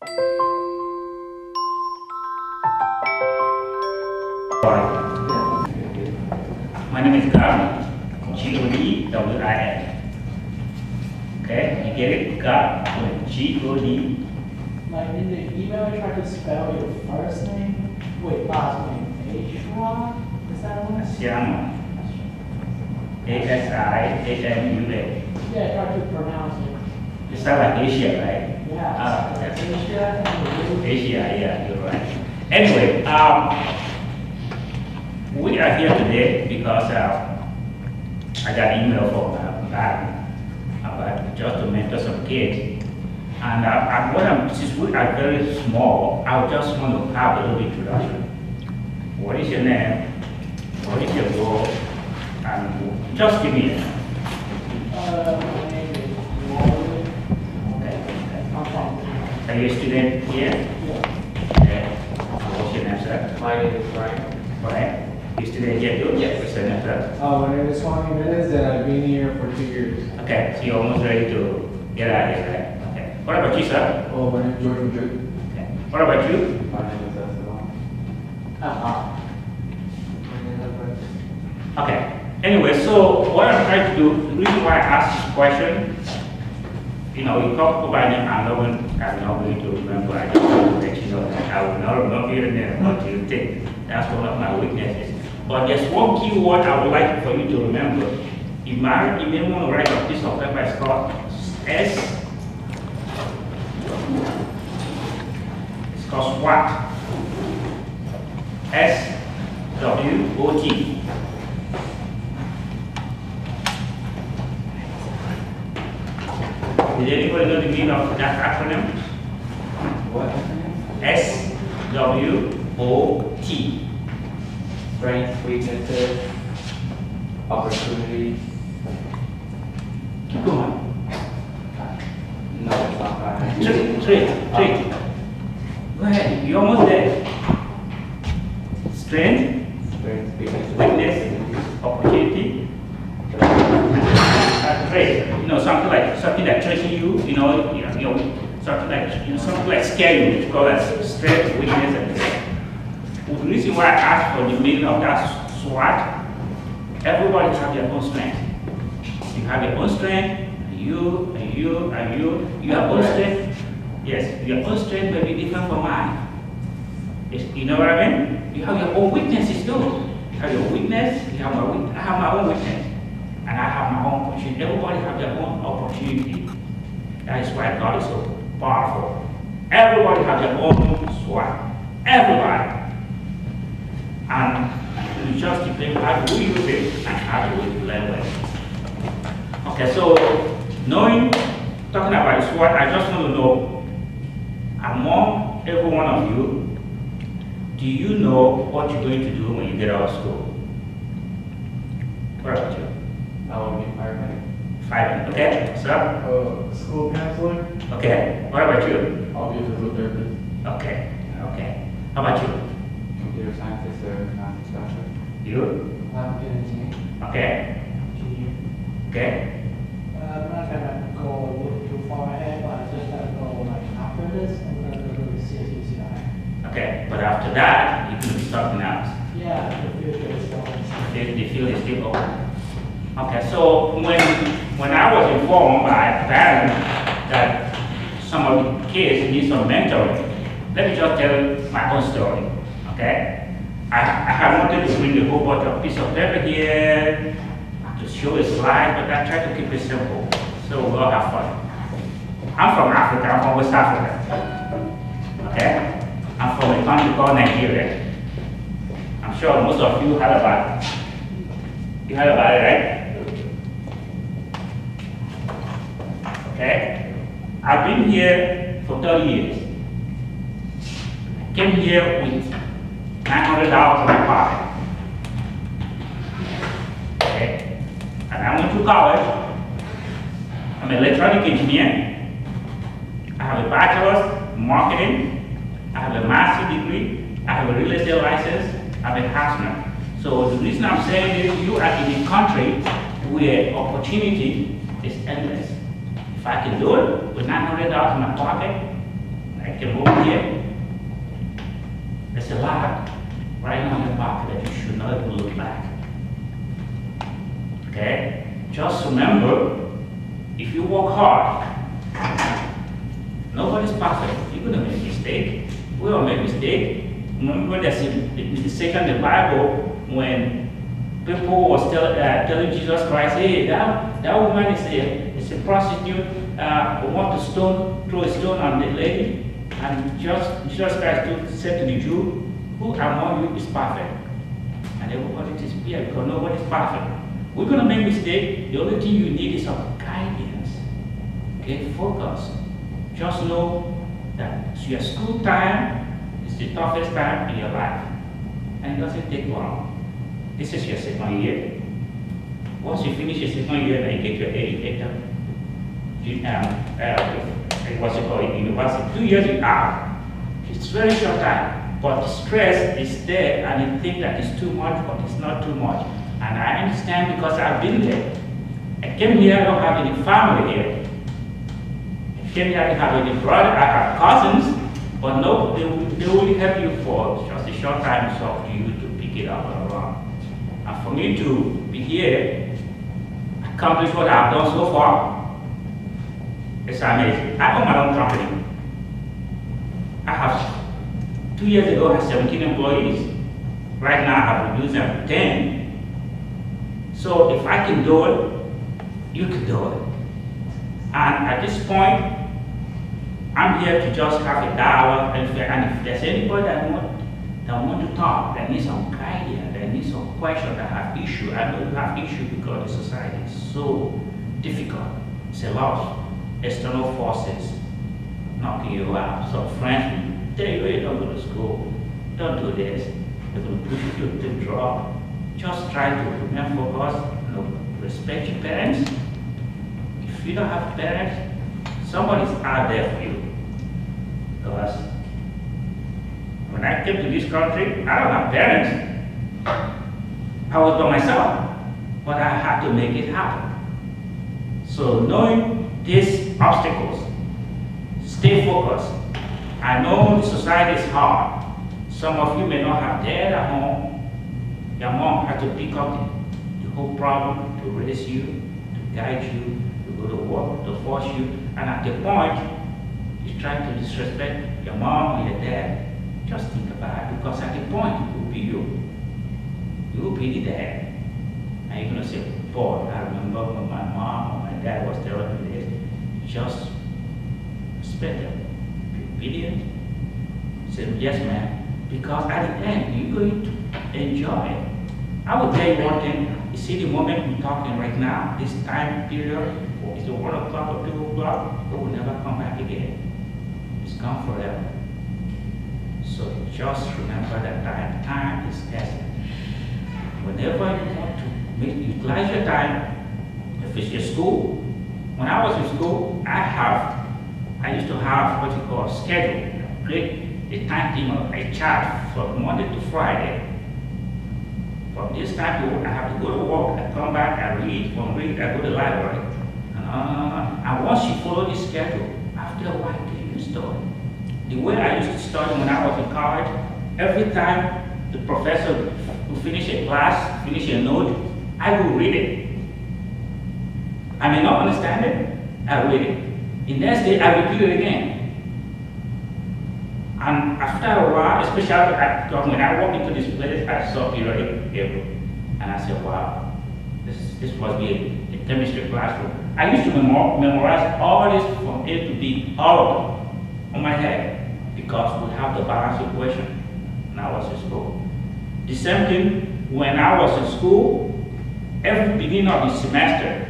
My name is Godwin, Godwin. Okay, you get it? Godwin, G-O-D. Like in the email, I tried to spell your first name. Wait, last name. Asianua? Is that one? Asianua. A-S-I-A-N-U-A. Yeah, I tried to pronounce it. It sounds like Asia, right? Yeah. That's Asia and Asia, yeah, you're right. Anyway, we are here today because I got email from Godwin about just to mentor some kids. And since we are very small, I just want to have a little introduction. What is your name? What is your goal? And just give me a name. my name is Godwin. Okay. I'm from Are you a student here? yeah. Okay. What's your name, sir? My name is Brian. Brian. You student here too? Yes. What's your name, sir? My name is Swami Menez, and I've been here for 2 years. Okay, so you're almost ready to get out of here, right? Okay. What about you, sir? Oh, my name is George Madrid. Okay. What about you? My name is Asianua. Uh-huh. My name is Brian. Okay. Anyway, so what I'm trying to do, the reason why I asked this question, you talk about it, I'm not going to remember. I just want to let you know that I will not remember your name until you take. That's one of my weaknesses. But there's one key word I would like for you to remember. You may want to write a piece of paper. It's called S. It's called SWOT. S-W-O-T. Did anybody know the meaning of that acronym? What? S-W-O-T. Strengths, weaknesses, opportunities. Keep going. No, it's not right. Trait. Go ahead. You're almost there. Strength, Strengths, weaknesses, weakness, opportunity, trait. Something that threatens you. Something like scare you. We call that strength, weakness, and trait. The reason why I asked for the meaning of that SWOT, everybody has their own strength. You have your own strength, you have own strength. Yes, your own strength may be different from mine. You know what I mean? You have your own weaknesses too. You have your weakness, I have my own weakness. And I have my own opportunity. Everybody has their own opportunity. That is why God is so powerful. Everybody has their own SWOT. Everybody. And you just depend how do we use it and how do we learn well. Okay, so talking about SWOT, I just want to know, among every one of you, do you know what you're going to do when you get out of school? What about you? I will be firefighter. Fireman, okay, sir? School counselor. Okay, what about you? I'll be a physical therapist. Okay. How about you? Computer scientist or math instructor. You? I'm going to Okay. Okay. I'm not gonna go a little too far ahead, but I just gotta go like after this, I'm gonna go to the CSUCI. Okay, but after that, you can do something else. Yeah, the future is going. The field is still open. Okay, so when I was informed by parents that some of the kids need some mentoring, let me just tell my own story. Okay, I have wanted to bring a whole bunch of piece of paper here to show a slide, but I try to keep it simple so we'll all have fun. I'm from Africa. I'm from West Africa. Okay, I'm from a country called Nigeria. I'm sure most of you heard about it. You heard about it, right? Okay? I've been here for 30 years. I came here with $900 in my pocket. Okay? And I went to college. I'm an electronic engineer. I have a bachelor's in marketing. I have a master's degree. I have a real estate license. I'm a houseman. So the reason I'm saying is you are in a country where opportunity is endless. If I can do it with $900 in my pocket, I can move here. There's a lot right now in your pocket that you should not even look back. Okay? Just remember, if you work hard, nobody's perfect. You're gonna make mistakes. We all make mistakes. Remember there's the second in the Bible when people was telling Jesus Christ, hey, that woman is a prostitute, want to throw a stone on the lady. And Jesus Christ said to the Jew, who among you is perfect? And everybody disappeared because nobody's perfect. We're going to make mistakes. The only thing you need is some guidance. Okay, focus. Just know that your school time is the toughest time in your life. And it doesn't take long. This is your second year. Once you finish your second year and you get your A, you get what's it called, university. 2 years you out. It's very short time, but the stress is there and you think that it's too much, but it's not too much. And I understand because I've been there. I came here, I don't have any family here. I came here, I don't have any brother, I have cousins, but no, they only help you for just a short time, it's up to you to pick it up and around. And for me to be here, accomplish what I've done so far, it's amazing. I own my own company. I have, 2 years ago, I had 17 employees. Right now, I have reduced them to 10. So if I can do it, you can do it. And at this point, I'm here to just have a dialogue, and if there's anybody that want to talk, that needs some guidance, that needs some question, that have issue, I know you have issue because the society is so difficult. It's a lot of external forces knocking you out. So friends will tell you, hey, don't go to school, don't do this, they're going to push you to drop. Just try to remain focused, respect your parents. If you don't have parents, somebody's out there for you. Because when I came to this country, I don't have parents. I was by myself, but I had to make it happen. So knowing these obstacles, stay focused. I know the society is hard. Some of you may not have dad at home. Your mom had to pick up the whole problem to raise you, to guide you, to go to work, to force you. And at the point, you try to disrespect your mom or your dad. Just think about it, because at the point, it will be you. You will be the dad. And you're going to say, boy, I remember when my mom or my dad was telling me this. Just respect them. Be obedient. Say, yes, ma'am. Because at the end, you're going to enjoy it. I will tell you one thing. You see the moment we're talking right now, this time period, is it 1 o'clock or 2 o'clock, it will never come back again. It's gone forever. So just remember that time is essence. Whenever you want to utilize your time, if it's your school, when I was in school, I used to have what you call a schedule, a timetable, a chart from Monday to Friday. From this time to I have to go to work, I come back, I read, from read, I go to the library. And once you follow this schedule, after a while you get used to it. The way I used to study when I was in college, every time the professor would finish a class, finish a note, I will read it. I may not understand it, I read it. The next day I repeat it again. And after a while, especially when I walked into this place, I saw periodic table. And I said, wow, this must be a chemistry classroom. I used to memorize all this from A to B, all of them, on my head, because we have the balance equation when I was in school. The same thing when I was in school, every beginning of the semester,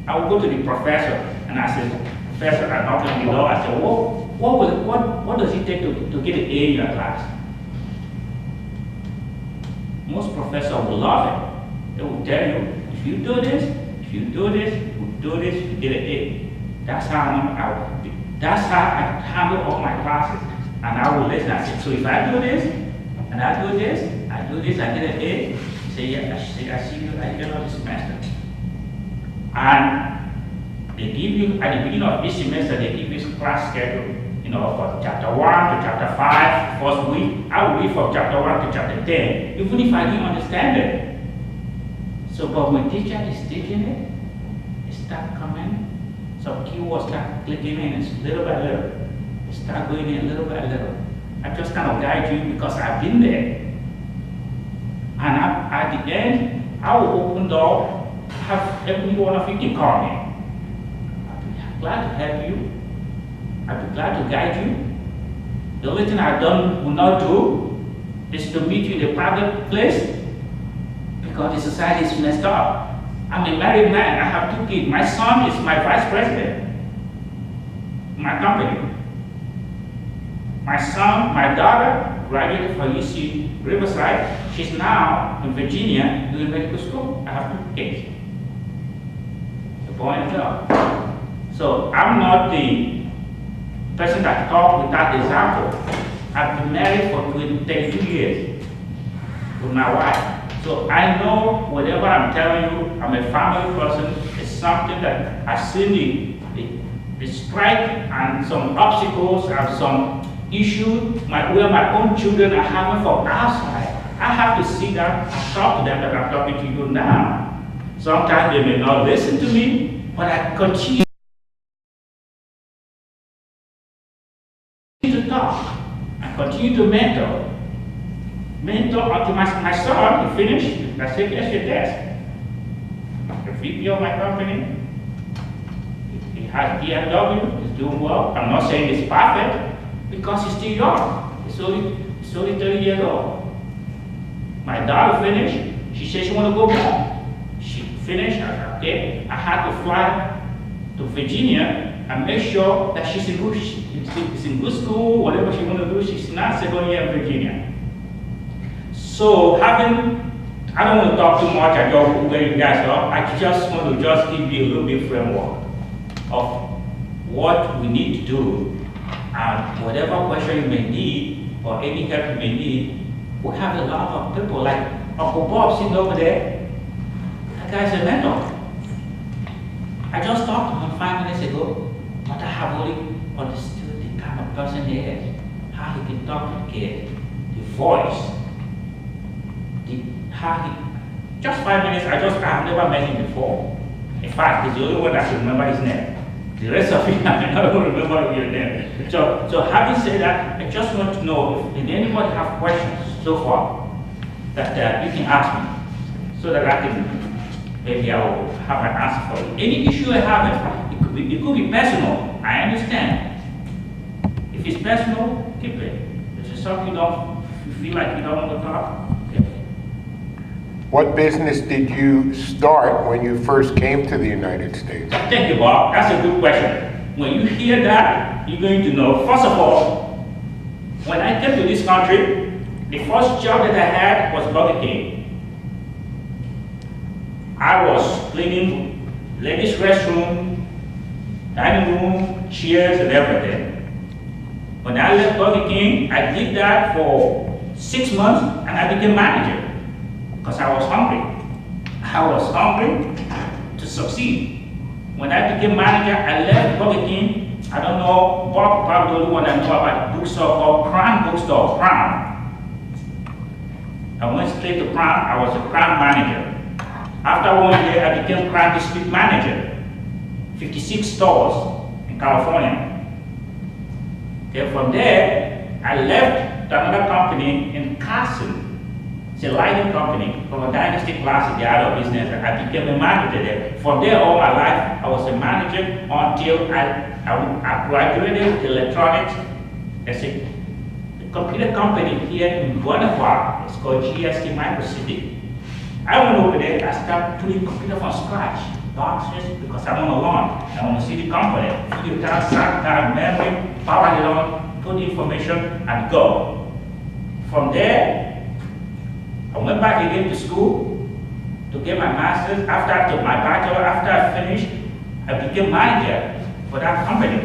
I would go to the professor and I said, Professor, I'm not going to know. I said, what does it take to get an A in your class? Most professors will love it. They will tell you, if you do this, you do this, you get an A. That's how I handle all my classes. And I will listen. I said, so if I do this, and I do this, I get an A. Say, yeah, I see you at the end of the semester. And they give you, at the beginning of each semester, they give you a class schedule. You know, from chapter 1 to chapter 5, first week, I will read from chapter 1 to chapter 10, even if I didn't understand it. So, but when teacher is teaching it, it start coming, some keywords start clicking in, it's little by little. It start going in little by little. I just kind of guide you because I've been there. And at the end, I will open door, have every one of you can call me. I'll be glad to help you. I'll be glad to guide you. The only thing I will not do is to meet you in a private place because the society is messed up. I'm a married man, I have 2 kids. My son is my vice president in my company. My son, my daughter graduated from UC Riverside. She's now in Virginia doing medical school. I have 2 kids, a boy and a girl. So I'm not the person that talks without example. I've been married for 32 years with my wife. So I know whatever I'm telling you, I'm a family person. It's something that I've seen the strike and some obstacles and some issues where my own children are having from outside. I have to sit down and talk to them that I'm talking to you now. Sometimes they may not listen to me, but I continue to talk. I continue to mentor. Mentor until my son, he finished. I said, yes, your desk. The VP of my company, he has BMW, he's doing well. I'm not saying it's perfect because he's still young. He's only 30 years old. My daughter finished. She said she want to go home. She finished. I said, okay. I had to fly to Virginia and make sure that she's in good school, whatever she want to do. She's not second year in Virginia. So I don't want to talk too much. I don't want to you guys up. I just want to just give you a little bit framework of what we need to do, and whatever question you may need or any help you may need. We have a lot of people like Uncle Bob sitting over there. That guy's a mentor. I just talked to him 5 minutes ago, but I have already understood the kind of person he is, how he can talk to kids, the voice. Just 5 minutes, I have never met him before. In fact, he's the only one that can remember his name. The rest of you, I cannot remember your name. So having said that, I just want to know if anybody have questions so far that you can ask me, so that I can, maybe I will have an answer for you. Any issue I have, it could be personal, I understand. If it's personal, keep it. If it's something you feel like you don't want to talk, keep it. What business did you start when you first came to the United States? Thank you, Bob. That's a good question. When you hear that, you're going to know. First of all, when I came to this country, the first job that I had was Burger King. I was cleaning ladies' restroom, dining room, chairs, and everything. When I left Burger King, I did that for 6 months, and I became manager. Because I was hungry. I was hungry to succeed. When I became manager, I left Burger King. I don't know, Bob probably the only one I know about the bookstore called Crown Bookstore, Crown. I went straight to Crown. I was a Crown manager. After 1 year, I became Crown district manager. 56 stores in California. Okay, from there, I left to another company in Carson. It's a lighting company from a dynasty class in the art of business. I became a manager there. From there, all my life, I was a manager until I graduated with electronics. It's a computer company here in Guanajuato. It's called GST Microcity. I went over there, I started doing computer from scratch. Boxes, because I'm on a lawn. I want to see the company. Figure it out, sat down, memory, power it on, put the information, and go. From there, I went back again to school to get my master's. After I took my bachelor, after I finished, I became manager for that company.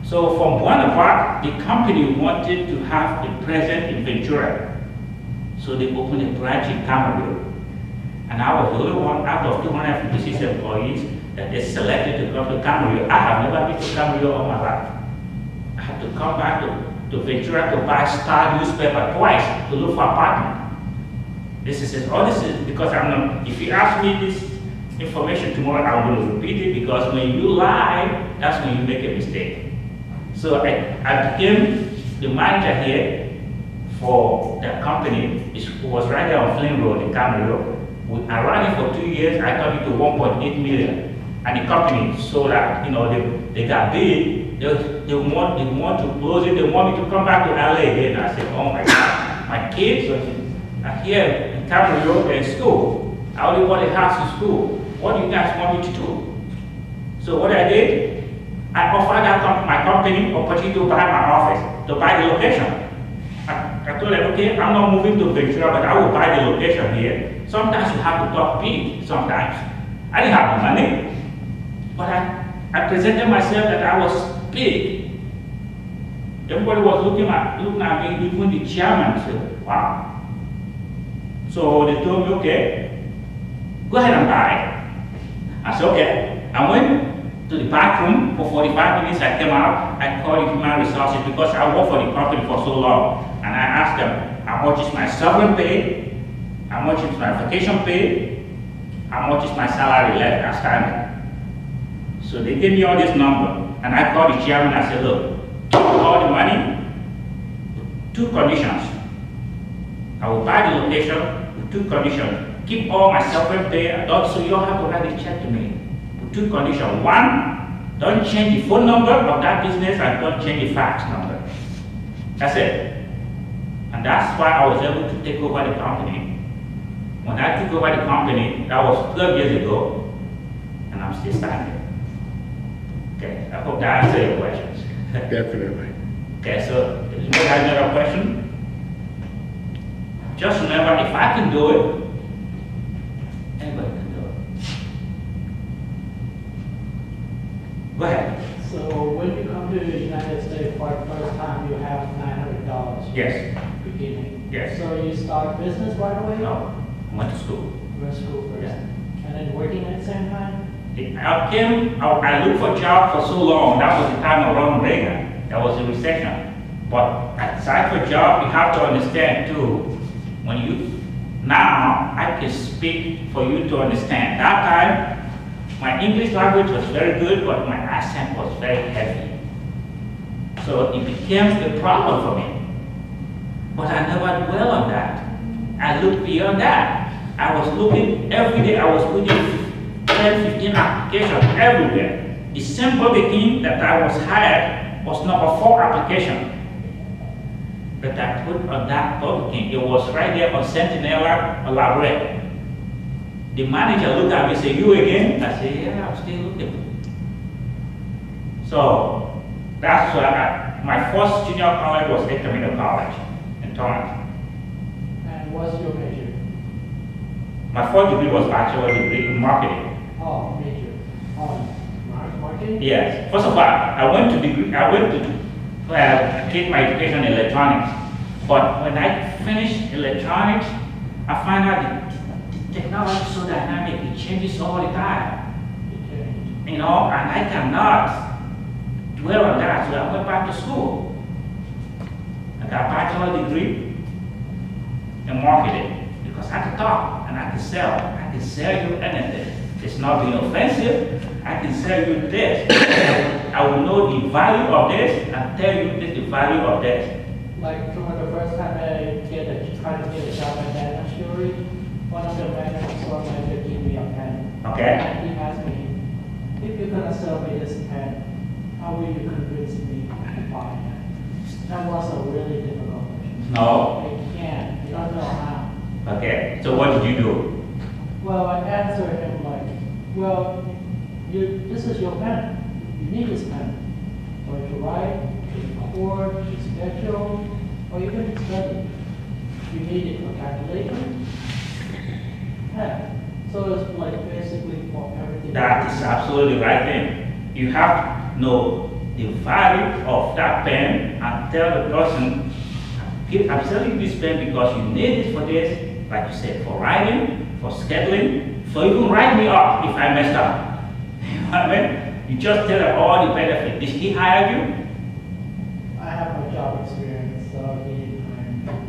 So from Bonaparte, the company wanted to have a presence in Ventura. So they opened a branch in Camarillo. And I was the only one out of 256 employees that they selected to come to Camarillo. I have never been to Camarillo all my life. I had to come back to Ventura to buy Star newspaper twice to look for apartment. This is it. All this is because I'm not, if you ask me this information tomorrow, I'm going to repeat it because when you lie, that's when you make a mistake. So I became the manager here for the company. It was right there on Flynn Road in Camarillo. I ran it for 2 years. I got it to 1.8 million. And the company saw that, they got big. They want to close it. They want me to come back to LA again. I said, oh my God, my kids are here in Camarillo, they're in school. I only want a house in school. What do you guys want me to do? So what I did, I offered my company opportunity to buy my office, to buy the location. I told them, okay, I'm not moving to Ventura, but I will buy the location here. Sometimes you have to talk big, sometimes. I didn't have the money, but I presented myself that I was big. Everybody was looking at me, even the chairman said, wow. So they told me, okay, go ahead and buy. I said, okay. I went to the bathroom for 45 minutes. I came out. I called human resources because I worked for the company for so long. And I asked them, how much is my sovereign pay? How much is my vacation pay? How much is my salary left outstanding? So they gave me all this number. And I called the chairman. I said, look, all the money with 2 conditions. I will buy the location with 2 conditions. Keep all my sovereign pay, so you don't have to write a check to me. With 2 conditions. 1, don't change the phone number of that business and don't change the fax number. That's it. And that's why I was able to take over the company. When I took over the company, that was 12 years ago, and I'm still standing. Okay, I hope that answers your questions. Definitely. Okay, so if you have another question, just remember, if I can do it, anybody can do it. Go ahead. So when you come to the United States for the first time, you have $900. Yes. Beginning. Yes. So you start business right away? No, I went to school. You went to school first. Yeah. And then working at the same time? I looked for a job for so long. That was the time of Ronald Reagan. That was a recession. But aside for a job, you have to understand too, now I can speak for you to understand. That time, my English language was very good, but my accent was very heavy. So it became a problem for me. But I never dwell on that. I looked beyond that. I was looking every day. I was putting 10, 15 applications everywhere. The same Burger King that I was hired was number 4 application that I put on that Burger King. It was right there on Centinela Elaborate. The manager looked at me and said, you again? I said, yeah, I'm still looking. So that's why my first junior college was at Camino College in Toronto. And what's your major? My first degree was bachelor degree in marketing. Oh, major. Marketing? Yes. First of all, I went to get my education in electronics. But when I finished electronics, I found out the technology is so dynamic, it changes all the time. And I cannot dwell on that, so I went back to school. I got a bachelor degree in marketing because I can talk and I can sell. I can sell you anything. It's not being offensive. I can sell you this. I will know the value of this and tell you this the value of this. Like from the first time I tried to get a job at Daniel Fury, one of the managers saw my gave me a pen. Okay. And he asked me, if you're gonna sell me this pen, how will you convince me to buy it? That was a really difficult question. No. I can't. I don't know how. Okay. So what did you do? Well, I answered him like, well, this is your pen. You need this pen. For to write, to record, to schedule, or even to study. You need it for calculation. Yeah. So it's like basically for everything. That is absolutely right thing. You have to know the value of that pen and tell the person, I'm selling this pen because you need it for this, like you said, for writing, for scheduling, for even write me up if I messed up. You know what I mean? You just tell them all the benefits. Did he hire you?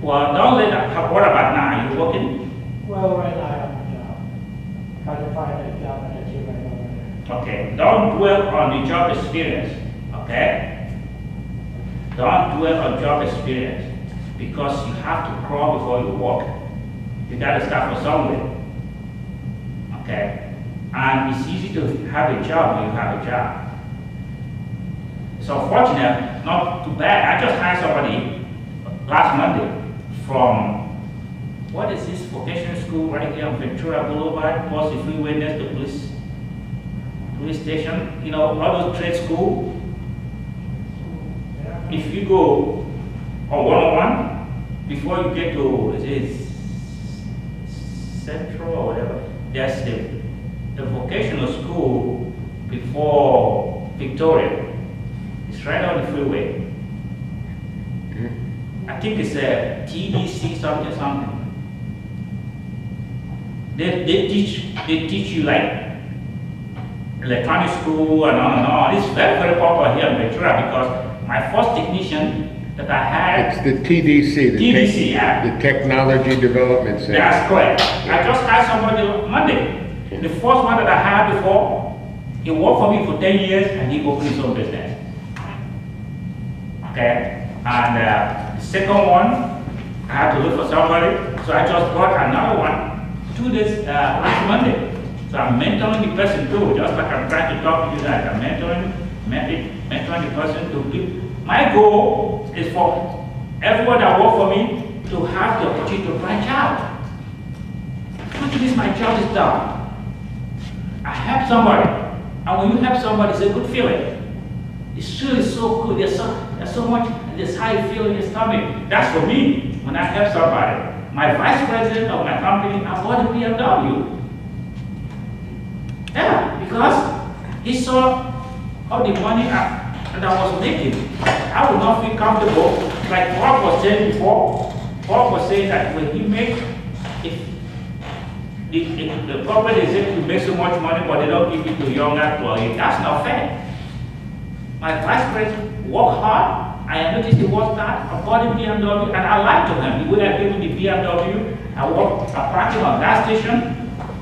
Well, don't let that, what about now? Are you working? Well, right now I have a job. Trying to find a job at that right over there. Okay, don't dwell on the job experience, okay? Don't dwell on job experience because you have to crawl before you walk. You gotta start from somewhere, okay? And it's easy to have a job when you have a job. It's unfortunate, not too bad. I just hired somebody last Monday from, what is this vocational school right here on Ventura Boulevard, plus the freeway next to police station, you know, all those trade school. If you go on 101, before you get to, is it Central or whatever, there's the vocational school before Victoria. It's right on the freeway. I think it's a TDC something. They teach you like electronic school and on. It's very, very popular here in Ventura because my first technician that I had. It's the TDC. TDC, yeah. The Technology Development Center. That's correct. I just hired somebody Monday. The first one that I had before, he worked for me for 10 years and he opened his own business. Okay? And the second one, I had to look for somebody, so I just got another one 2 days last Monday. So I'm mentoring the person too, just like I'm trying to talk to you guys. I'm mentoring the person to be. My goal is for everyone that works for me to have the opportunity to branch out. Not least my job is done. I help somebody, and when you help somebody, it's a good feeling. It's really so good. There's so much, this high feeling in your stomach. That's for me when I help somebody. My vice president of my company, I bought a BMW. Yeah, because he saw all the money that I was making. I would not feel comfortable. Like Bob was saying before, Bob was saying that when he makes, if the corporate executive makes so much money but they don't give it to younger employees, that's not fair. My vice president worked hard. I noticed he worked hard. I bought a BMW and I lied to him. The way I gave him the BMW, I parked him on gas station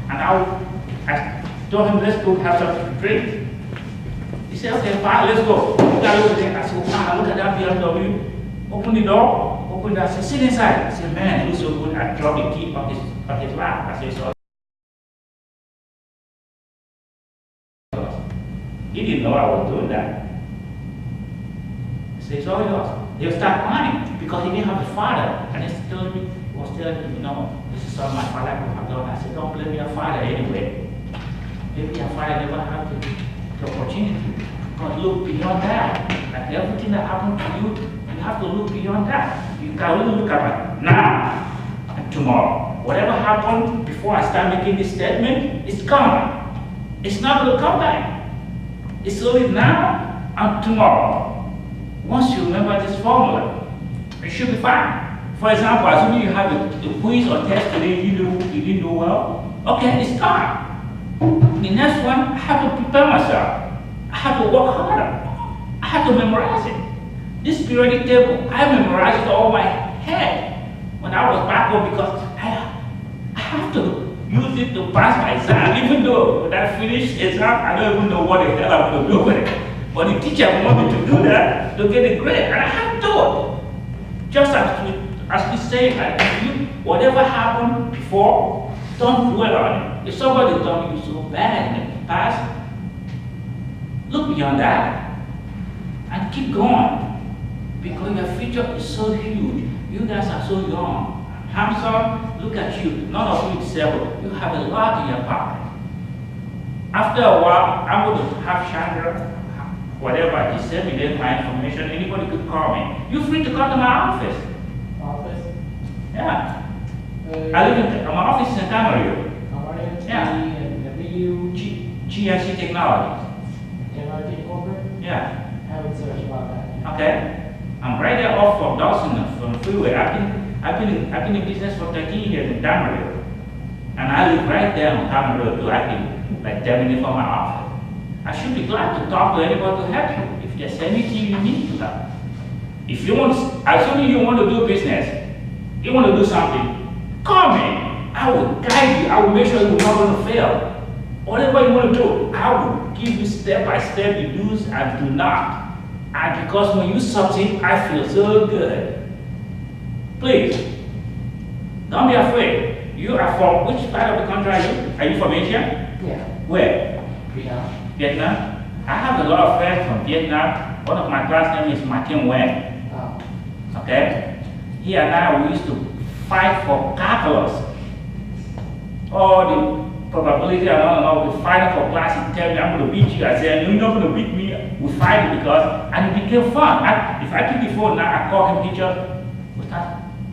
and I told him, let's go have something to drink. He said, okay, fine, let's go. I said, wow, look at that BMW. Open the door, open that, I said, sit inside. I said, man, it looks so good. I dropped the key on his lap. I said, so. He didn't know I was doing that. I said, it's all yours. He'll start crying because he didn't have a father. And he was telling me, no, this is all my father could have done. I said, don't blame your father anyway. Maybe your father never had the opportunity. But look beyond that. Like everything that happened to you, you have to look beyond that. You can only look at it now and tomorrow. Whatever happened before I start making this statement, it's gone. It's not going to come back. It's only now and tomorrow. Once you remember this formula, it should be fine. For example, assuming you have a quiz or test today, you didn't do well, okay, it's gone. The next one, I have to prepare myself. I have to work harder. I have to memorize it. This periodic table, I memorized it all my head when I was back home because I have to use it to pass my exam. Even though when I finish exam, I don't even know what the hell I'm going to do with it. But the teacher wanted me to do that to get a grade, and I had to do it. Just as we say, whatever happened before, don't dwell on it. If somebody's done you so bad in the past, look beyond that and keep going. Because your future is so huge. You guys are so young. Handsome, look at you. None of you is disabled. You have a lot in your pocket. After a while, I'm going to have Chandra, whatever, disseminate my information. Anybody could call me. You're free to come to my office. Office? Yeah. I live in my office is in Camarillo. Yeah. GSC Technologies. Technology Corporate? Yeah. I haven't searched about that. Okay. I'm right there off from Dawson, from the freeway. I've been in business for 13 years in Camarillo. And I live right there on Camarillo too. I can like 10 minutes from my office. I should be glad to talk to anybody to help you if there's anything you need to help. If you want, assuming you want to do business, you want to do something, call me. I will guide you. I will make sure you're not going to fail. Whatever you want to do, I will give you step by step the do's and do not. And because when you succeed, I feel so good. Please, don't be afraid. You are from which part of the country are you? Are you from Asia? Yeah. Where? Vietnam. Vietnam? I have a lot of friends from Vietnam. One of my class name is Martin Wen. Oh. Okay? He and I, we used to fight for calculus. All the probability and all, we fight for class. He tell me, I'm going to beat you. I said, you're not going to beat me. We fight because, and it became fun. If I pick the phone now, I call him teacher.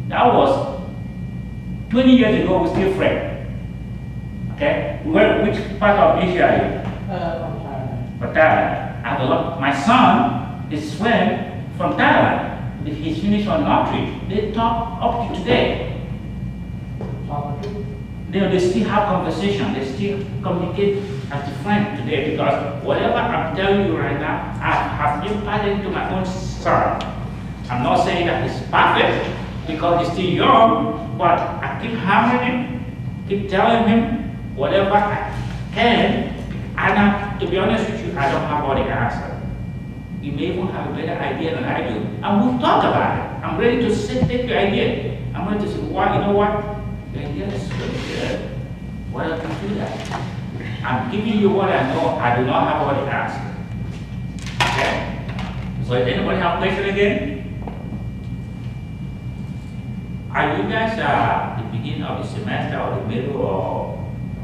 That was 20 years ago, we're still friends. Okay? Which part of Asia are you? From Thailand. From Thailand. I have a lot. My son is friend from Thailand. He's finished on lottery. They talk up to today. They still have conversation. They still communicate as a friend today because whatever I'm telling you right now, I have imparted to my own son. I'm not saying that he's perfect because he's still young, but I keep hammering him, keep telling him whatever I can. And to be honest with you, I don't have all the answers. You may even have a better idea than I do. And we'll talk about it. I'm ready to take your idea. I'm ready to say, well, you know what? The idea is really good. Why don't you do that? I'm giving you what I know. I do not have all the answers. Okay? So does anybody have a question again? Are you guys at the beginning of the semester or the middle or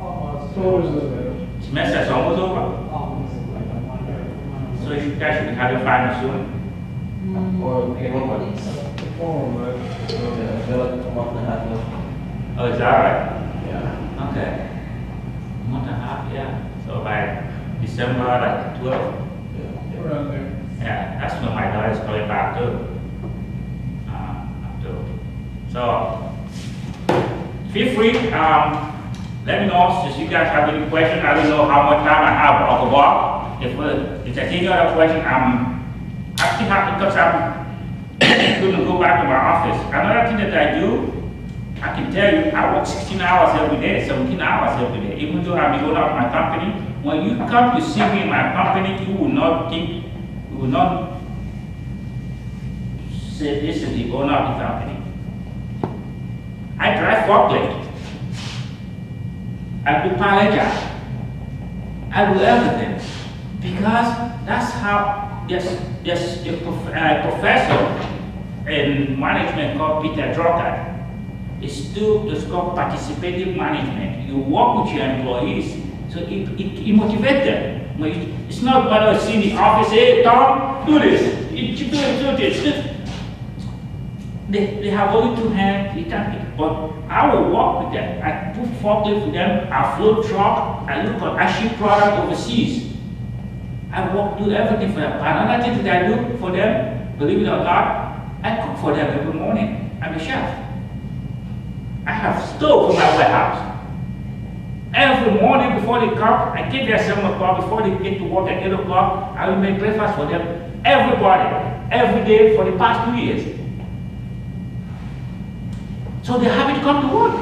Almost. Towards the middle. semester is almost over? Almost like a month. So you guys should be having final soon. Or in 1 month. Oh, man. Yeah, I feel like a month and a half left. Oh, is that right? Yeah. Okay. Month and a half, yeah. So by December like 12. Yeah. Around there. Yeah, that's when my daughter is coming back too. So feel free, let me know if you guys have any questions. I don't know how much time I have off the ball. If there's any other question, I'm still happy because I'm going to go back to my office. Another thing that I do, I can tell you, I work 16 hours every day, 17 hours every day. Even though I'm the owner of my company, when you come to see me in my company, you will not say this is the owner of the company. I drive forklift. I do pilot job. I do everything because that's how. Yes, a professor in management called Peter Drucker. It's called participative management. You work with your employees, so it motivates them. It's not about seeing the office, hey Tom, do this, you do this. They have only 2 hands, they can't pick. But I will work with them. I put forklift with them, I float truck, I ship product overseas. I do everything for them. Another thing that I do for them, believe it or not, I cook for them every morning. I'm a chef. I have stove for my warehouse. Every morning before they come, I get there at 7 o'clock. Before they get to work at 8 o'clock, I will make breakfast for them. Everybody, every day for the past 2 years. So they're happy to come to work.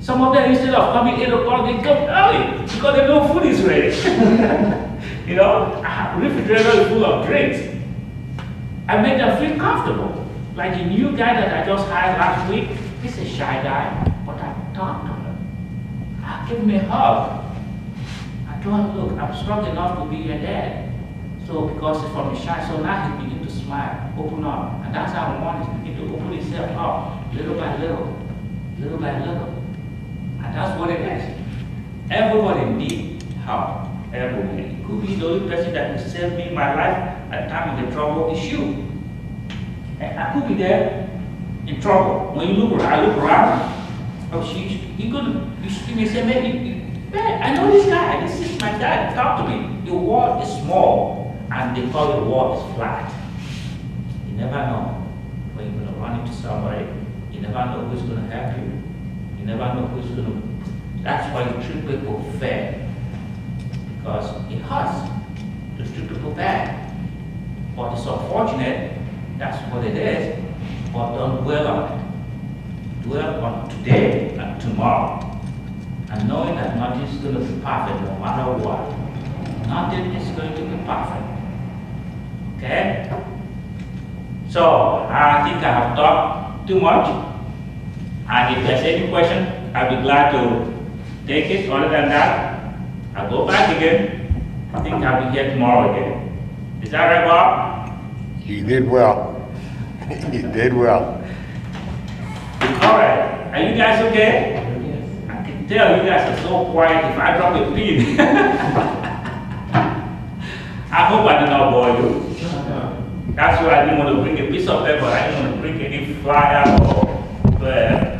Some of them, instead of coming 8 o'clock, they come early because they know food is ready. You know, I have a refrigerator full of drinks. I make them feel comfortable. Like the new guy that I just hired last week, he's a shy guy, but I talked to him. I give him a hug. I told him, look, I'm strong enough to be your dad. So because he's from the shy, so now he begin to smile, open up. And that's how one is begin to open himself up, little by little, little by little. And that's what it is. Everybody needs help. Everybody. It could be the only person that will save me my life at the time of the trouble is you. And I could be there in trouble. When you look around, I look around. Oh, you may say, man, I know this guy. This is my dad. Talk to me. The world is small, and they call the world is flat. You never know when you're going to run into somebody. You never know who's going to help you. You never know who's going to. That's why you treat people fair. Because it hurts to treat people bad. But it's unfortunate, that's what it is. But don't dwell on it. dwell on today and tomorrow, and knowing that nothing is going to be perfect no matter what. Nothing is going to be perfect. Okay? So, I think I have talked too much, and if there's any question, I'll be glad to take it. Other than that, I'll go back again. I think I'll be here tomorrow again. Is that right, Bob? You did well. You did well. All right. Are you guys okay? Yes. I can tell you guys are so quiet if I drop a pin. I hope I did not bore you. That's why I didn't want to bring a piece of paper. I didn't want to bring any flyer or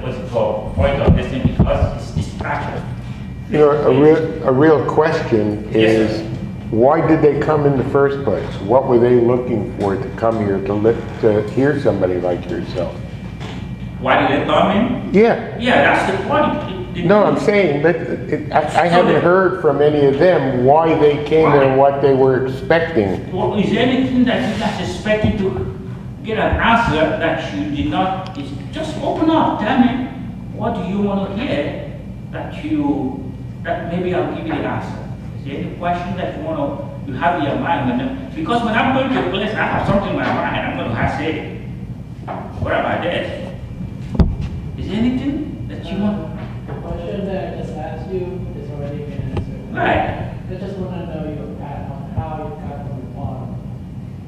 what's it called, point of this thing, because it's distraction. You know, a real question Yes, is, sir. why did they come in the first place? What were they looking for to come here to hear somebody like yourself? Why did they come in? Yeah. Yeah, that's the point. No, I'm saying that I haven't heard from any of them why they came and what they were expecting. Well, is there anything that you guys expected to get an answer that you did not? Just open up. Tell me, what do you want to hear that maybe I'll give you the answer. Is there any question that you have in your mind? Because when I'm going to a place, I have something in my mind, I'm going to say, what about this? Is there anything that you want? The question that I just asked you is already been answered. Right. I just want to know your path on how you got from the bottom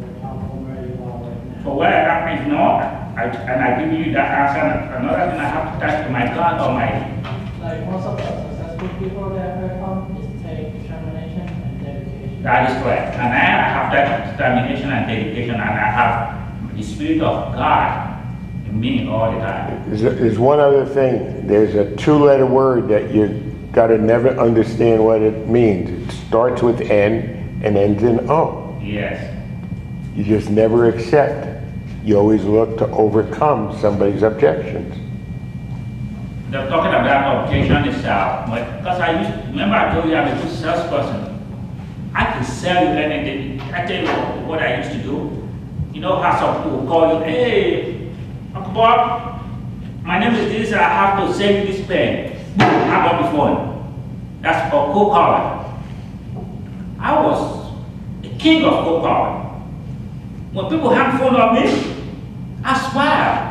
to how from where you are right now. For where I am now, and I give you that answer, another thing I have to touch to my God Almighty. Like most of the successful people that have come is take determination and dedication. That is correct. And I have that determination and dedication, and I have the Spirit of God in me all the time. There's one other thing. There's a two-letter word that you gotta never understand what it means. It starts with N and ends in O. Yes. You just never accept. You always look to overcome somebody's objections. They're talking about objection itself. Because remember I told you I'm a good salesperson. I can sell you anything. I tell you what I used to do. You know how some people call you, hey, Uncle Bob, my name is this, I have to sell you this pen. How about the phone? That's a cold caller. I was the king of cold calling. When people hang phone on me, I smile.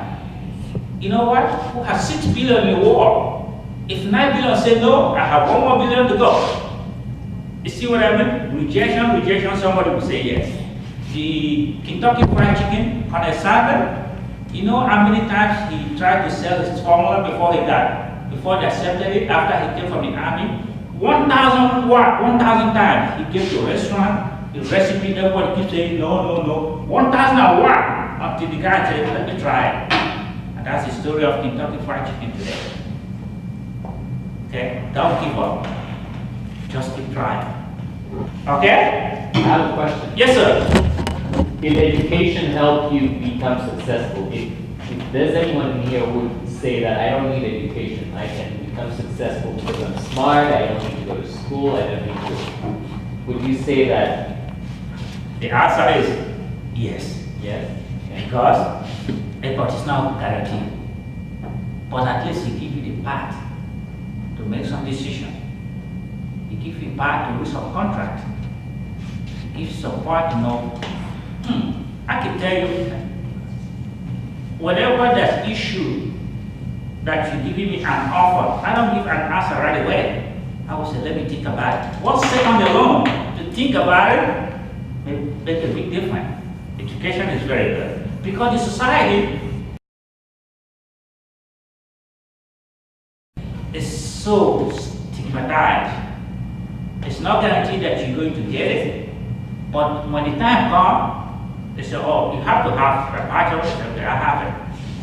You know what? We have 6 billion in the war. If 9 billion say no, I have 1 more billion to go. You see what I mean? Rejection, somebody will say yes. The Kentucky Fried Chicken, Colonel Sanders, you know how many times he tried to sell his formula before they accepted it after he came from the army? 1,000 times. He came to a restaurant, the recipe, everybody keeps saying no. 1,001 until the guy said, let me try it. And that's the story of Kentucky Fried Chicken today. Okay? Don't give up. Just keep trying. Okay? I have a question. Yes, sir. Did education help you become successful? If there's anyone in here who would say that I don't need education, I can become successful because I'm smart, I don't need to go to school, I don't need to. Would you say that? The answer is yes. Yes? Because effort is not guaranteed. But at least he gives you the path to make some decision. He gives you a path to do some contract. He gives you support to know, I can tell you, whenever there's issue that you give me an offer, I don't give an answer right away. I will say, let me think about it. 1 second alone to think about it may make a big difference. Education is very good. Because the society is so stigmatized. It's not guaranteed that you're going to get it. But when the time comes, they say, oh, you have to have a bachelor's, okay, I have it.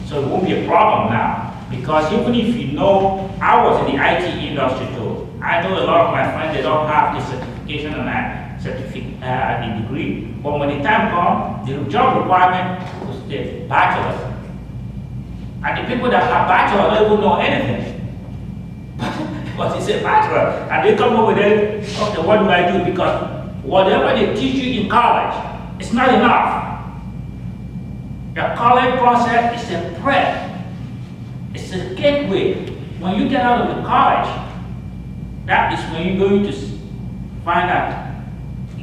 So it won't be a problem now. Because even if you know, I was in the IT industry too. I know a lot of my friends, they don't have the certification and the degree. But when the time comes, the job requirement was the bachelor's. And the people that have bachelor don't even know anything. But it's a bachelor. And they come over there, okay, what do I do? Because whatever they teach you in college, it's not enough. The college process is a prep. It's a gateway. When you get out of the college, that is when you're going to find out.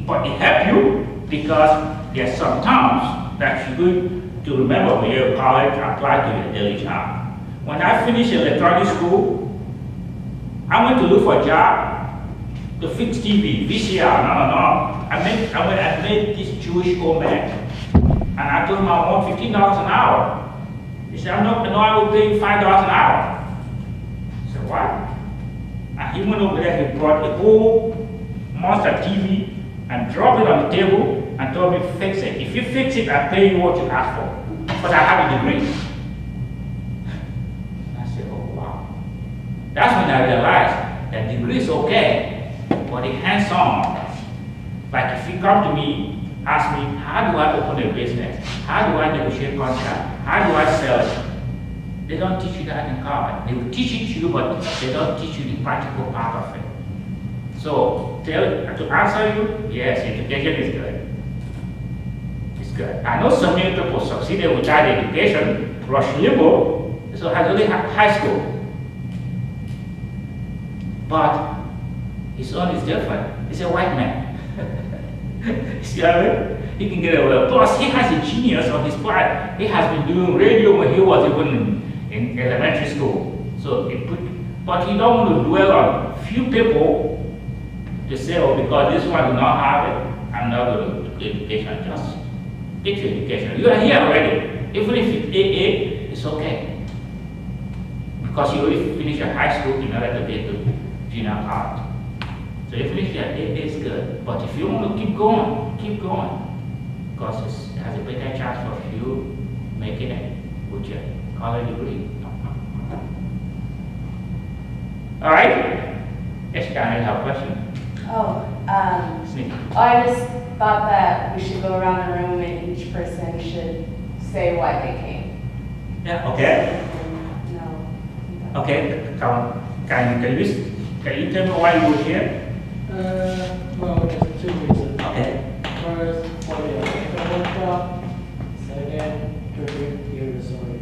But it helps you because there's some terms that you're going to remember when you're in college, apply to your daily job. When I finished electronic school, I went to look for a job to fix TV, VCR, no. I met this Jewish old man, and I told him I want $15 an hour. He said, I will pay you $5 an hour. I said, what? And he went over there, he brought a whole monster TV and dropped it on the table and told me, fix it. If you fix it, I'll pay you what you asked for. But I have a degree. And I said, oh wow. That's when I realized that degree is okay, but the hands-on. Like if you come to me, ask me, how do I open a business? How do I negotiate contract? How do I sell it? They don't teach you that in college. They will teach it to you, but they don't teach you the practical part of it. So, to answer you, yes, education is good. It's good. I know so many people succeeded without education. Rush Limbaugh, so has only high school. But his son is different. He's a white man. See what I mean? He can get away. Plus, he has a genius on his part. He has been doing radio when he was even in elementary school. So, but you don't want to dwell on few people to say, oh, because this one do not have it, I'm not going to do education. Just get your education. You are here already. Even if it's AA, it's okay. Because you already finished your high school in order to get to junior college. So if you finish your AA, it's good. But if you want to keep going, because it has a better chance of you making it with your college degree. All right? Yes, can I have a question? Sneak. I just thought that we should go around the room and each person should say why they came. Yeah, okay. No. Okay, can you tell me why you were here? Well, there's two reasons. Okay. First, for the actual workshop. Second, to hear the story.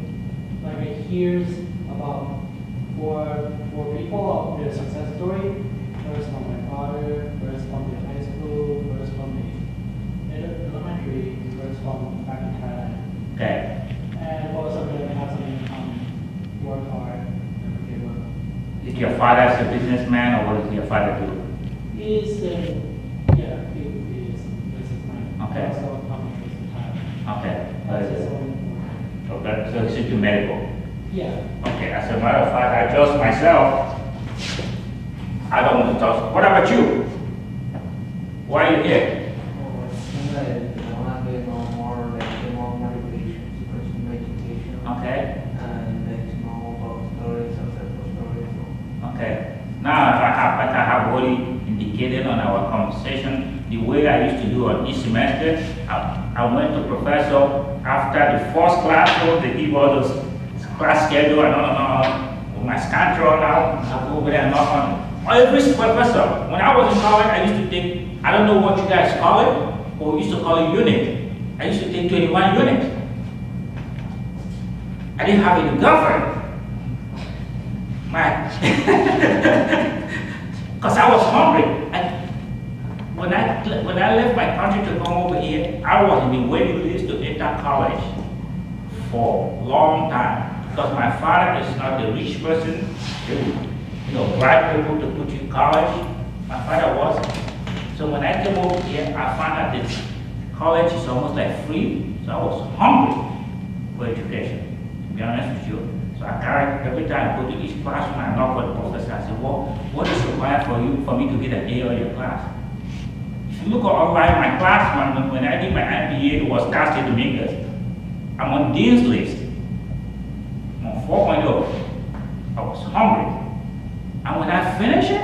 Like it hears about four people of their success story. First from my father, first from the high school, first from the elementary, first from back in Thailand. Okay. And also they have something in common. Work hard, never give up. Is your father a businessman, or what does your father do? He's he is businessman. Okay. Also company is in Thailand. Okay. That's his own. Okay, so he's into medical. Yeah. Okay, as a matter of fact, I just myself, I don't want to talk. What about you? Why are you here? I want to know more, like, more motivation, personal education. Okay. And like, know about stories, successful stories. Okay. Now, like I have already indicated on our conversation, the way I used to do on each semester, I went to professor after the first class, so they give all those class schedule and on with my Scantron now, I go over there and knock on every professor. When I was in college, I used to take, I don't know what you guys call it, but we used to call it unit. I used to take 21 units. I didn't have any girlfriend. Because I was hungry. When I left my country to come over here, I was in the waiting list to enter college for a long time. Because my father is not a rich person, bribe people to put you in college. My father wasn't. So when I came over here, I found out that college is almost like free. So I was hungry for education, to be honest with you. So I carried, every time I go to each classroom, I knock on the professor, I said, well, what is required for me to get an A on your class? If you look online, my class, when I did my MBA, it was Castro Dominguez. I'm on Dean's list. I'm on 4.0. I was hungry. And when I finished it,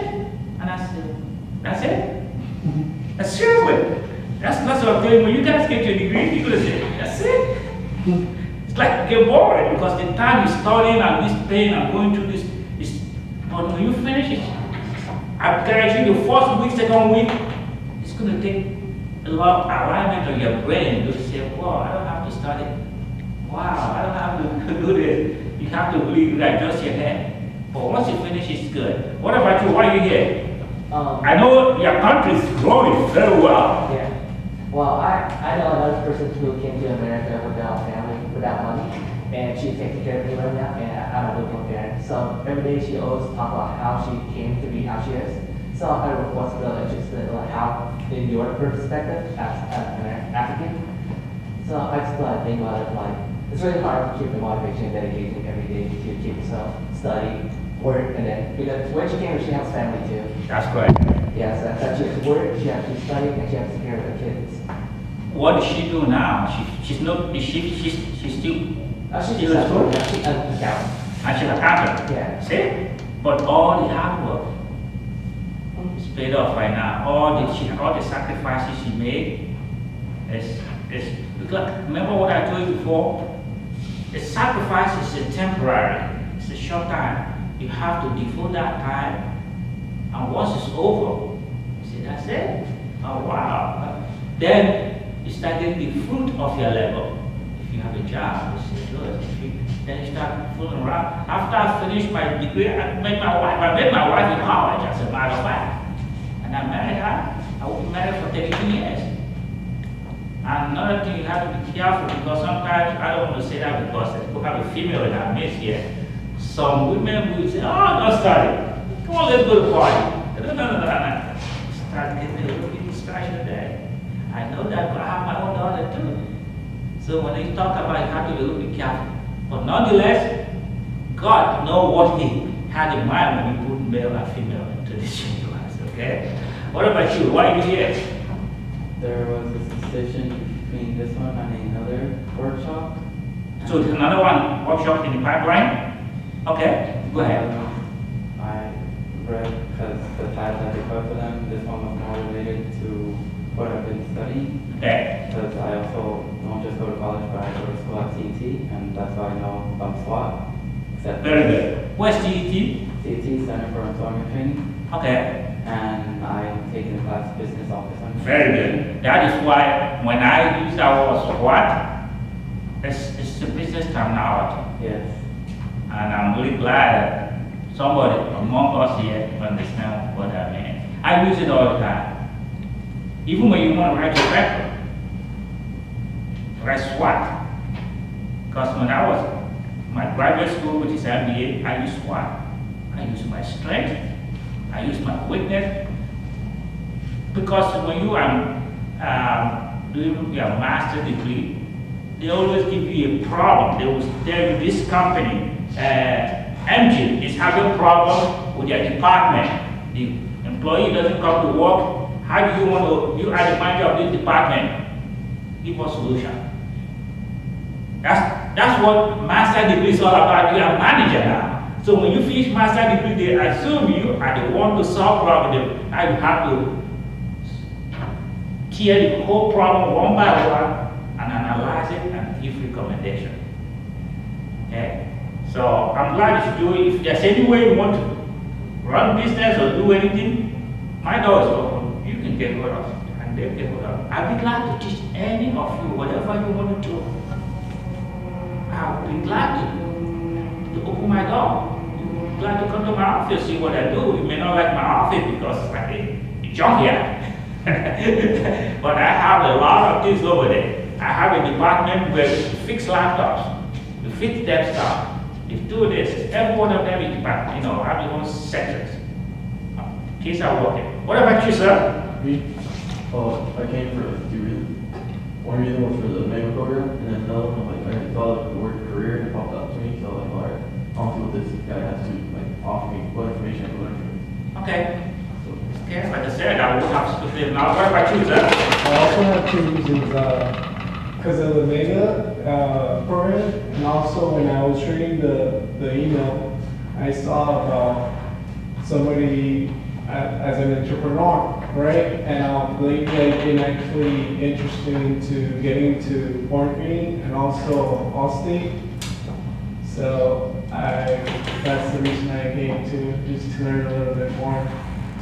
and I said, that's it? Seriously. That's what I'm telling you. When you guys get your degree, you're going to say, that's it? It's like get bored because the time you're studying and this pain and going through this is, but when you finish it, I guarantee you the first week, second week, it's going to take a lot of alignment on your brain to say, well, I don't have to study. Well, wow, I don't have to do this. You have to really adjust your head. But once you finish, it's good. What about you? Why are you here? I know your country is growing very well. Yeah. Well, I know another person who came to America without family, without money, and she takes care of me right now, and I'm a little parent. So every day she always talk about how she came to be how she is. So I was really interested like how, in your perspective as an African. So I just think about it like, it's really hard to keep the motivation and dedication every day to keep yourself, study, work, and then, because when she came, she has family too. That's great. Yes, she has to work, she has to study, and she has to take care of her kids. What does she do now? She's still She's still at school? She's an accountant. And she's an accountant. Yeah. See? But all the hard work is paid off right now. All the sacrifices she made is because remember what I told you before? The sacrifice is a temporary. It's a short time. You have to devote that time. And once it's over, you say, that's it. Oh wow. Then you start getting the fruit of your labor. If you have a job, you say, good. Then you start fooling around. After I finished my degree, I met my wife in college, as a matter of fact. And I married her. I was married for 32 years. And another thing, you have to be careful because sometimes, I don't want to say that because we have a female in our midst here. Some women will say, oh, don't study. Come on, let's go to party. No. Start getting a little bit distraction there. I know that, but I have my own daughter too. So when they talk about it, you have to be a little bit careful. But nonetheless, God knows what He had in mind when He put male and female into this universe, okay? What about you? Why are you here? There was a decision between this one and another workshop. So there's another one workshop in the pipeline? Okay, go ahead. I read, because the title that they put for them, this one was more related to what I've been studying. Okay. Because I also don't just go to college, but I go to school at CET, and that's why I know about SWAT. Except Very good. Where's CET? CET, Center for Employment Training, Okay. and I'm taking the class Business Office. Very good. That is why when I use that word SWAT, it's a business terminology. Yes. And I'm really glad that somebody among us here understands what that means. I use it all the time. Even when you want to write a record, write SWOT. Because when I was in my graduate school, which is MBA, I use SWOT. I use my strength, I use my weakness. Because when you are doing your master's degree, they always give you a problem. They will tell you this company, MG, is having a problem with their department. The employee doesn't come to work. How do you want to, you are the manager of this department, give us a solution. That's what master degree is all about. You are a manager now. So when you finish master degree, they assume you are the one to solve problem. Now you have to tear the whole problem one by one and analyze it and give recommendation. Okay? So I'm glad you should do it. If there's any way you want to run business or do anything, my door is open. You can get hold of it and they'll get hold of it. I'll be glad to teach any of you whatever you want to do. I'll be glad to open my door. You'll be glad to come to my office, see what I do. You may not like my office because it's like a junkyard. But I have a lot of things over there. I have a department where we fix laptops, we fix desktop, we do this. Every one of them is department, have their own sections. Kids are working. What about you, sir? I came for like 2 reasons. One reason was for the mega program, and then another one, I saw the word career and it popped up to me, so all right, I'll see what this guy has to offer me, what information I can learn from it. Okay. Okay, like I said, I will have specific now. What about you, sir? I also have 2 reasons, because of the mega program, and also when I was reading the email, I saw about somebody as an entrepreneur, right? And I believe they've been actually interested into getting into porn feeding and also Allstate. So that's the reason I came to, just to learn a little bit more.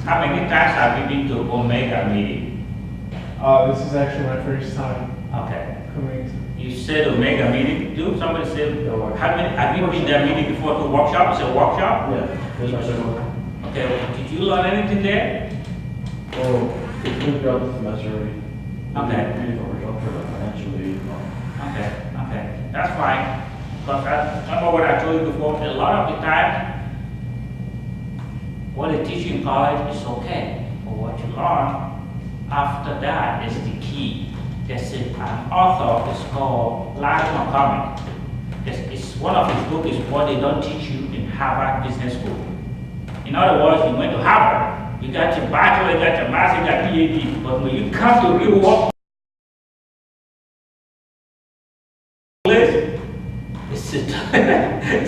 How many times have you been to Omega meeting? This is actually my first time Okay. coming to. You said a mega meeting, do somebody said, have you been there meeting before to workshop? It's a workshop? Yeah, there's my second one. Okay, did you learn anything there? Oh, it's been throughout the semester already. Okay. Three different workshops for like financially. Okay, that's fine. But I remember what I told you before, a lot of the time, what they teach you in college is okay, but what you learn after that is the key. There's an author, it's called Larry McCormick. It's one of his books is what they don't teach you in Harvard Business School. In other words, you went to Harvard, you got your bachelor, you got your master, you got PhD, but when you come to real work, it's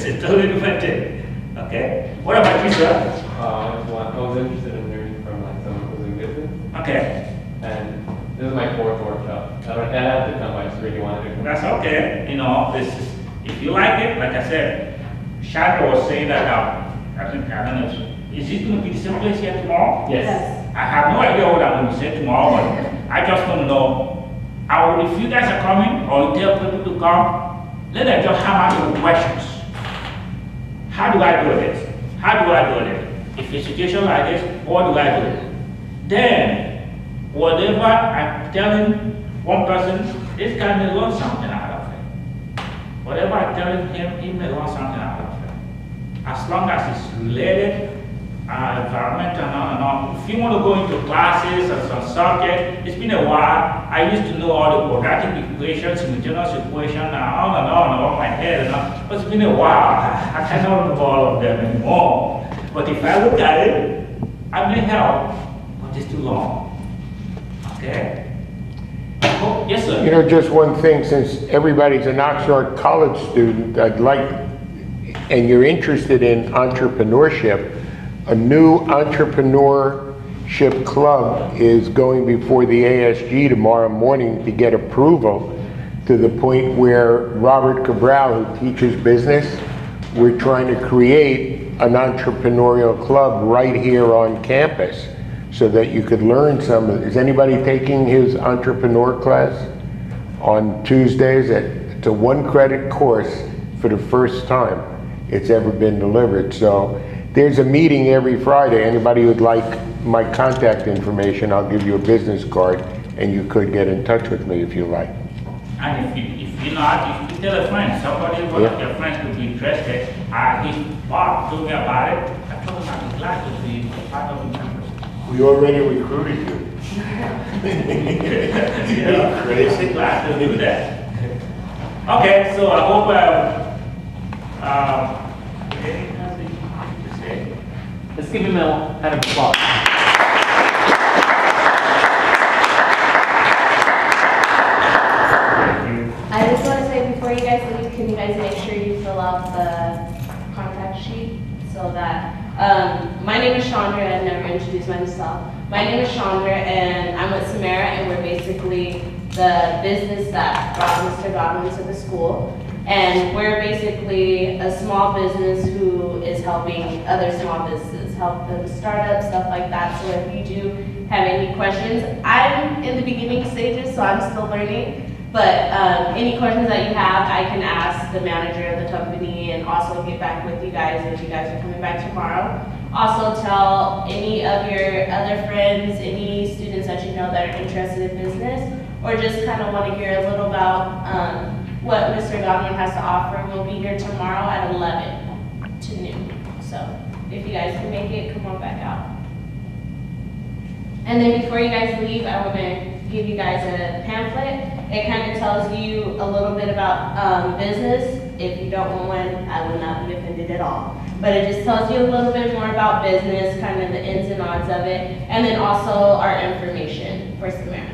a totally different thing. Okay? What about you, sir? I was interested in learning from like someone who's in business, Okay, and this is my fourth workshop. I had to come, I just really wanted to come. that's okay. You know, this is, if you like it, like I said, Shaka was saying that I don't know, is it going to be the same place here tomorrow? Yes. I have no idea what I'm going to say tomorrow, but I just want to know, if you guys are coming or you tell people to come, let them just hammer the questions. How do I do this? How do I do it? If a situation like this, what do I do? Then, whatever I'm telling one person, this guy may learn something out of it. Whatever I'm telling him, he may learn something out of it. As long as it's related, environmental and on. If you want to go into classes or some subject, it's been a while. I used to know all the quadratic equations, simultaneous equation, and on my head, and all. But it's been a while. I cannot remember all of them anymore. But if I look at it, I may help, but it's too long. Okay? Oh, yes, sir. You know, just one thing, since everybody's an Oxnard College student, I'd like, and you're interested in entrepreneurship, a new entrepreneurship club is going before the ASG tomorrow morning to get approval, to the point where Robert Cabral, who teaches business, we're trying to create an entrepreneurial club right here on campus so that you could learn some. Is anybody taking his entrepreneur class on Tuesdays? It's a 1-credit course for the first time it's ever been delivered. So there's a meeting every Friday. Anybody who'd like my contact information, I'll give you a business card and you could get in touch with me if you like. And if you not, if you tell a friend, somebody, one of your friends could be interested, his boss told me about it, I told him I'd be glad to be part of the members. We already recruited you. Yeah, crazy. Glad to do that. Okay, so I hope, anything else that you want to say? Let's give him a round of applause. I just want to say before you guys leave, can you guys make sure you fill out the contact sheet so that, my name is Chandra, I've never introduced myself. My name is Chandra and I'm with Samara and we're basically the business that brought Mr. Godwin to the school. And we're basically a small business who is helping other small businesses, help them start up, stuff like that. So if you do have any questions, I'm in the beginning stages, so I'm still learning. But any questions that you have, I can ask the manager of the company and also get back with you guys if you guys are coming back tomorrow. Also tell any of your other friends, any students that you know that are interested in business, or just kind of want to hear a little about what Mr. Godwin has to offer. We'll be here tomorrow at 11 to noon. So if you guys can make it, come on back out. And then before you guys leave, I want to give you guys a pamphlet. It kind of tells you a little bit about business. If you don't want one, I will not be offended at all. But it just tells you a little bit more about business, kind of the ins and outs of it, and then also our information for Samara.